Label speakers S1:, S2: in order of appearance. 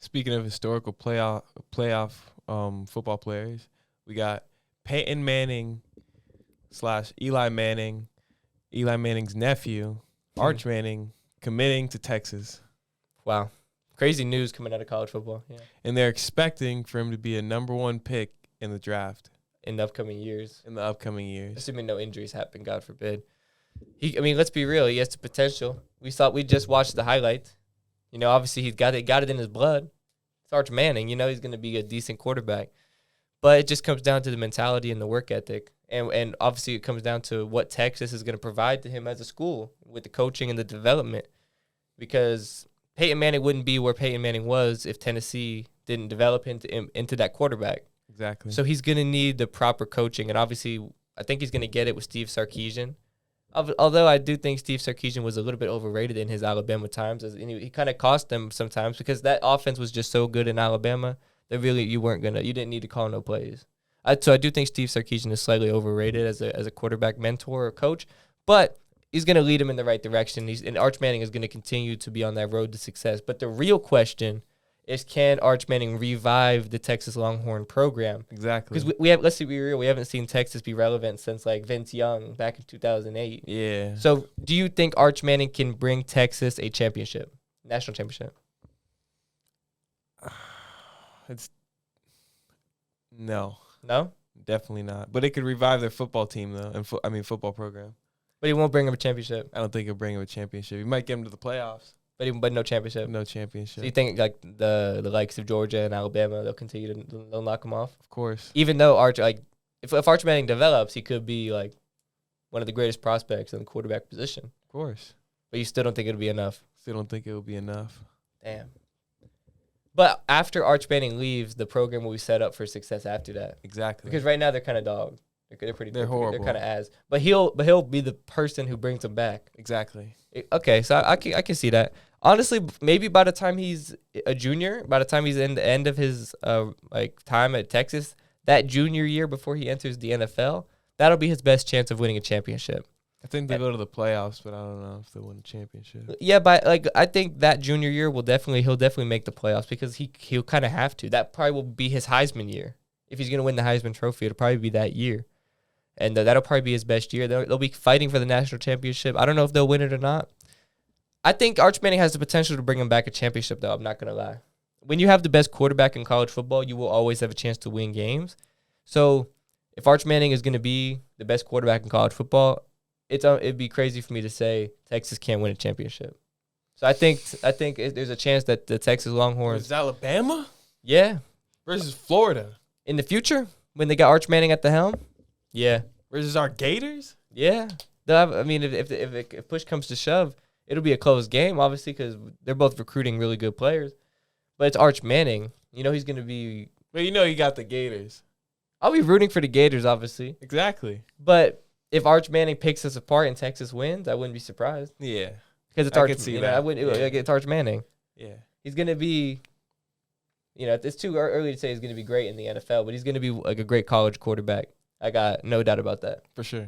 S1: Speaking of historical playoff football players, we got Peyton Manning / Eli Manning, Eli Manning's nephew, Arch Manning, committing to Texas.
S2: Wow. Crazy news coming out of college football. Yeah.
S1: And they're expecting for him to be a number 1 pick in the draft.
S2: In the upcoming years.
S1: Assuming
S2: no injuries happen, God forbid. Let's be real. He has the potential. We just watched the highlights. Obviously he's got it in his blood. It's Arch Manning. He's going to be a decent quarterback. But it just comes down to the mentality and the work ethic. And obviously it comes down to what Texas is going to provide to him as a school with the coaching and the development. Because Peyton Manning wouldn't be where Peyton Manning was if Tennessee didn't develop into that quarterback.
S1: Exactly.
S2: So he's going to need the proper coaching. And obviously I think he's going to get it with Steve Sarkisian. Although I do think Steve Sarkisian was a little bit overrated in his Alabama times. He kind of cost them sometimes because that offense was just so good in Alabama that really you didn't need to call no plays. So I do think Steve Sarkisian is slightly overrated as a quarterback mentor or coach, but he's going to lead him in the right direction. And Arch Manning is going to continue to be on that road to success. But the real question is, can Arch Manning revive the Texas Longhorn program?
S1: Exactly.
S2: Because let's be real, we haven't seen Texas be relevant since like Vince Young back in 2008.
S1: Yeah.
S2: So do you think Arch Manning can bring Texas a championship, national championship?
S1: No,
S2: definitely
S1: not. But it could revive their football team though, and football program.
S2: But he won't bring him a championship.
S1: I don't think he'll bring him a championship. He might get him to the playoffs,
S2: but no championship.
S1: No championship.
S2: So you think like the likes of Georgia and Alabama, they'll knock him off?
S1: Of course.
S2: Even though if Arch Manning develops, he could be like one of the greatest prospects in the quarterback position.
S1: Of course.
S2: But you still don't think it'll be enough.
S1: Still don't think it will be enough.
S2: Damn. But after Arch Manning leaves, the program will be set up for success after that.
S1: Exactly.
S2: Because right now they're kind of dog. They're
S1: horrible.
S2: They're kind of ass. But he'll be the person who brings them back.
S1: Exactly.
S2: Okay, so I can see that. Honestly, maybe by the time he's a junior, by the time he's in the end of his time at Texas, that junior year before he enters the NFL, that'll be his best chance of winning a championship.
S1: I think they go to the playoffs, but I don't know if they'll win a championship.
S2: Yeah, but I think that junior year he'll definitely make the playoffs because he'll kind of have to. That probably will be his Heisman year. If he's gonna win the Heisman Trophy, it'll probably be that year, and that'll probably be his best year. They'll be fighting for the national championship. I don't know if they'll win it or not. I think Arch Manning has the potential to bring him back a championship, though. I'm not gonna lie. When you have the best quarterback in college football, you will always have a chance to win games. So if Arch Manning is gonna be the best quarterback in college football, it'd be crazy for me to say Texas can't win a championship. So I think there's a chance that the Texas Longhorns
S1: versus Alabama,
S2: versus
S1: Florida
S2: in the future when they got Arch Manning at the helm,
S1: versus our Gators,
S2: if push comes to shove, it'll be a close game, obviously, because they're both recruiting really good players. But it's Arch Manning. He's gonna be.
S1: But you got the Gators.
S2: I'll be rooting for the Gators, obviously.
S1: Exactly.
S2: But if Arch Manning picks us apart and Texas wins, I wouldn't be surprised.
S1: Yeah.
S2: Because it's Arch. It's Arch Manning.
S1: Yeah.
S2: He's gonna be. It's too early to say he's gonna be great in the NFL, but he's gonna be like a great college quarterback. I got no doubt about that.
S1: For sure.